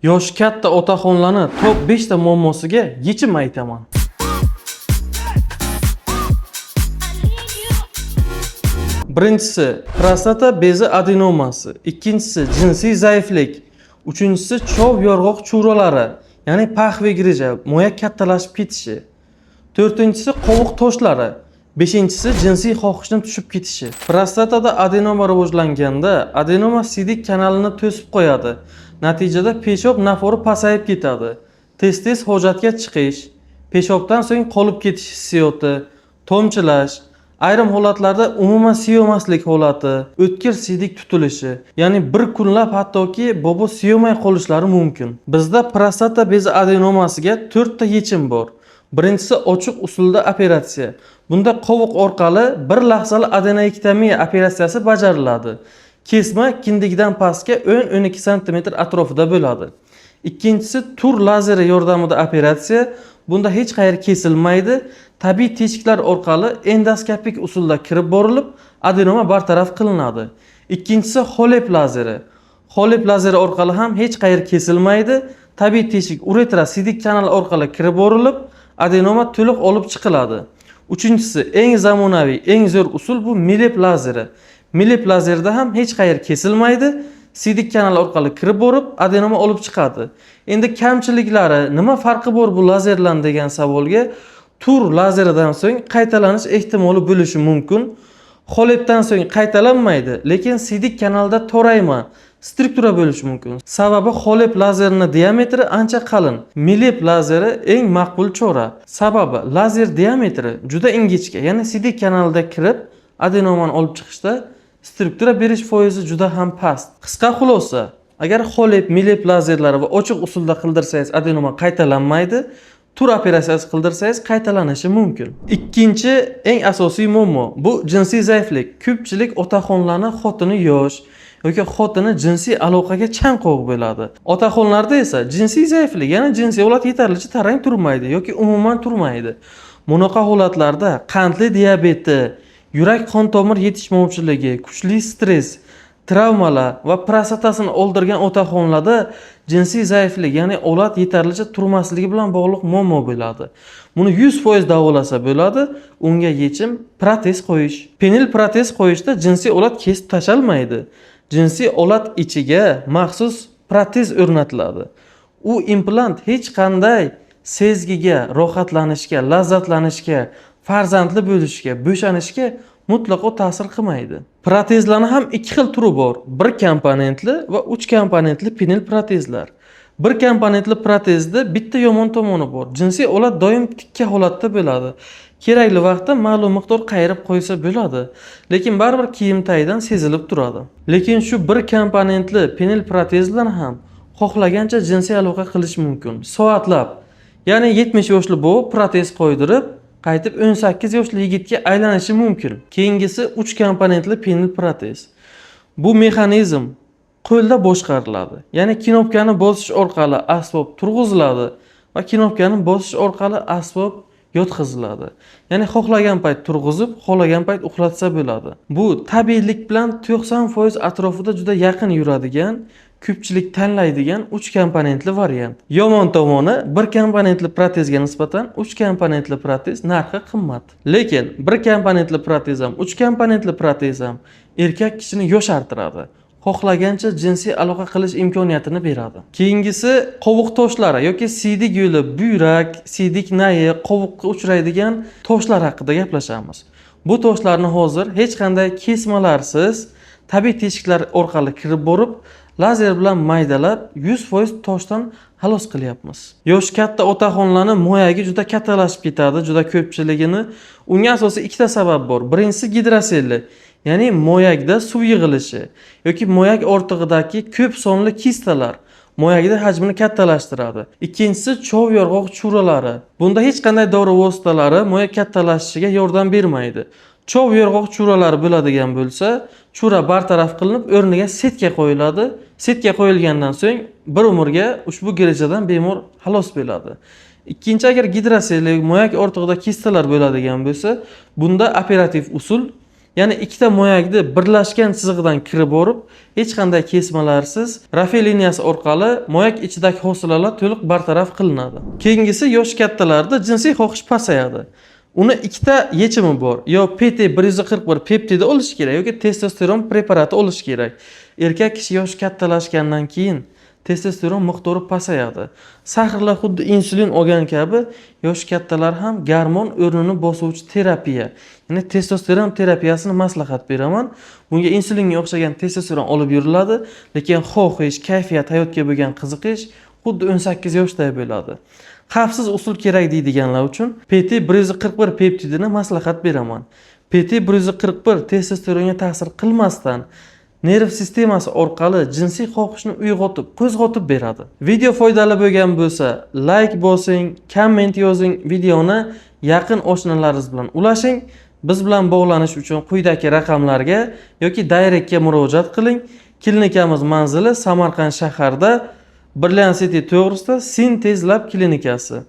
Yoshi katta otaxonlarni top 5 ta muammosiga yechim aytaman. Birinchisi prostata bezi adenomasi, ikkinchisi jinsiy zaiflik, uchinchisi chov yorg'oq churalari, ya'ni paxve grija, mo'yak kattalashib ketishi. To'rtinchisi qovuq toshlari, beshinchisi jinsiy xohishdan tushib ketishi. Prostatada adenoma rivojlanganda adenoma siydik kanalini to'sib qo'yadi. Natijada peshob nafori pasayib ketadi. Tez-tez hojatga chiqish, peshobdan so'ng qolib ketish hissiyoti, tomchilash, ayrim holatlarda umuman siyomaslik holati, o'tkir siydik tutilishi, ya'ni bir kunlab hattoki bobo siyomay qolishlari mumkin. Bizda prostata bezi adenomasiga 4 ta yechim bor. Birinchisi ochiq usulda operatsiya. Bunda qovuq orqali bir lahzali adenoektomiya operatsiyasi bajariladi. Kesma kindigdan pastga 10-12 cm atrofida bo'ladi. Ikkinchisi tur lazeri yordamida operatsiya. Bunda hech qayeri kesilmaydi. Tabiiy teshiklar orqali endoskopik usulda kirib borilib, adenoma bartaraf qilinadi. Ikkinchisi Holep lazeri. Holep lazeri orqali ham hech qayeri kesilmaydi. Tabiiy teshik uretra siydik kanali orqali kirib borilib, adenoma to'liq olib chiqiladi. Uchinchisi eng zamonaviy, eng zo'r usul bu Milep lazeri. Milep lazerda ham hech qayer kesilmaydi, siydik kanal orqali kirib borib, adenoma olib chiqadi. Endi kamchiliklari, nima farqi bor bu lazerlardan degan savolga, tur lazeridan so'ng qaytalanish ehtimoli bo'lishi mumkin. Holepdan so'ng qaytalanmaydi, lekin siydik kanalda torayma, struktura bo'lishi mumkin. Sababi Holep lazerining diametri ancha qalin. Milep lazeri eng maqbul chora. Sababi lazer diametri juda ingichka, ya'ni siydik kanalda kirib adenomani olib chiqishda struktura berish foizi juda ham past. Qisqa xulosa, agar Holep, Milep lazerlari va ochiq usulda qildirsangiz adenoma qaytalanmaydi, tur operatsiyasi qildirsangiz qaytalanishi mumkin. Ikkinchi eng asosiy muammo bu jinsiy zaiflik. Ko'pchilik otaxonlarning xotini yosh yoki xotini jinsiy aloqaga chanqoq bo'ladi. Otaxonlarda esa jinsiy zaiflik, ya'ni jinsiy holat yetarlicha tarang turmaydi yoki umuman turmaydi. Bunaqa holatlarda qandli diabeti, yurak qon tomir yetishmovchiligi, kuchli stress, travmalar va prostatasini o'ldirgan otaxonlarda jinsiy zaiflik, ya'ni olat yetarlicha turmasligi bilan bog'liq muammo bo'ladi. Buni 100% davolasa bo'ladi. Unga yechim protez qo'yish. Penil protez qo'yishda jinsiy olat kesib tashalmaydi. Jinsiy olat ichiga maxsus protez o'rnatiladi. U implant hech qanday sezgiga, rohatlanishga, lazzatlanishga, farzandli bo'lishga, bo'shanishga mutlaqo ta'sir qilmaydi. Protezlarning ham ikki xil turi bor. Bir komponentli va 3 komponentli penil protezlar. Bir komponentli protezda bitta yomon tomoni bor. Jinsiy olat doim tikka holatda bo'ladi. Kerakli vaqtda ma'lum miqdor qayirib qo'ysa bo'ladi, lekin baribir kiyim tagidan sezilib turadi. Lekin shu bir komponentli penil protezlar ham xohlagancha jinsiy aloqa qilish mumkin. Soatlab, ya'ni 70 yoshli bu protez qo'ydirib, qaytib 18 yoshli yigitga aylanishi mumkin. Keyingisi 3 komponentli penil protez. Bu mexanizm qo'lda boshqariladi. Ya'ni knopkani bosish orqali asbob turg'iziladi va knopkani bosish orqali asbob yotqiziladi. Ya'ni xohlagan payt turg'izib, xohlagan payt uxlatsa bo'ladi. Bu tabiiylik bilan 90% atrofida juda yaqin yuradigan, ko'pchilik tanlaydigan 3 komponentli variant. Yomon tomoni, bir komponentli protezga nisbatan 3 komponentli protez narxi qimmat. Lekin bir komponentli protez ham, 3 komponentli protez ham erkak kishini yoshartiradi. Xohlagancha jinsiy aloqa qilish imkoniyatini beradi. Keyingisi qovuq toshlari yoki siydik yo'li, buyrak, siydik nayi, qovuqqa uchraydigan toshlar haqida gaplashamiz. Bu toshlarni hozir hech qanday kesmalarsiz tabiiy teshiklar orqali kirib borib, lazer bilan maydalab 100% toshdan xalos qilyapmiz. Yosh katta otaxonlarning mo'yagi juda kattalashib ketadi, juda ko'pchiligini. Unga asosiy ikkita sabab bor. Birinchisi gidroselli, ya'ni mo'yakda suv yig'ilishi yoki mo'yak ortig'idagi ko'p sonli kistalar mo'yagida hajmini kattalashtiradi. Ikkinchisi chov yorg'oq churalari. Bunda hech qanday dori vositalari mo'yak kattalashishiga yordam bermaydi. Chov yorg'oq churalari bo'ladigan bo'lsa, chura bartaraf qilinib, o'rniga setka qo'yiladi. Setka qo'yilgandan so'ng bir umrga ushbu grijadan bemor xalos bo'ladi. Ikkinchi, agar gidroselli mo'yak ortig'ida kistalar bo'ladigan bo'lsa, bunda operativ usul, Ya'ni ikkita moyakni birlashgan chizig'idan kirib borib, hech qanday kesmalarsiz rafe liniyasi orqali moyak ichidagi hosilalar to'liq bartaraf qilinadi. Keyingisi yosh kattalarda jinsiy xohish pasayadi. Uni ikkita yechimi bor. Yo PT141 peptidi olish kerak yoki testosteron preparati olish kerak. Erkak kishi yosh kattalashgandan keyin testosteron miqdori pasayadi. Sahrlar xuddi insulin olgan kabi yosh kattalar ham gormon o'rnini bosuvchi terapiya, ya'ni testosteron terapiyasini maslahat beraman. Bunga insulinga o'xshagan testosteron olib yuriladi, lekin xohish, kayfiyat, hayotga bo'lgan qiziqish xuddi 18 yoshda bo'ladi. Xavfsiz usul kerak deydiganlar uchun PT141 peptidini maslahat beraman. PT141 testosteronga ta'sir qilmasdan nerv sistemasi orqali jinsiy xohishni uyg'otib, qo'zg'otib beradi. Video foydali bo'lgan bo'lsa, like bosing, komment yozing, videoni yaqin oshnalaringiz bilan ulashing. Biz bilan bog'lanish uchun quyidagi raqamlarga yoki direktga murojaat qiling. Klinikamiz manzili Samarqand shahrida Brilliant City to'g'risida Sintez Lab klinikasi.